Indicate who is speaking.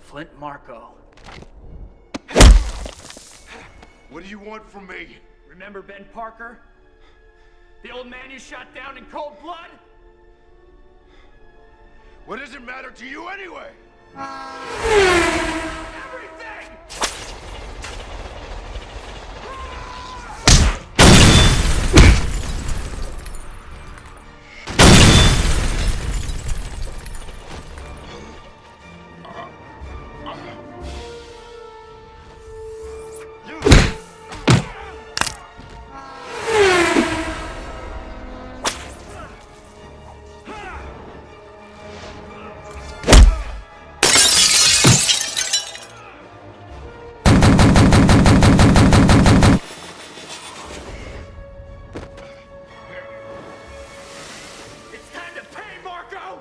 Speaker 1: Flint Marko.
Speaker 2: What do you want from me?
Speaker 1: Remember Ben Parker? The old man you shot down in cold blood?
Speaker 2: What does it matter to you anyway?
Speaker 1: Everything! It's time to pay, Marko!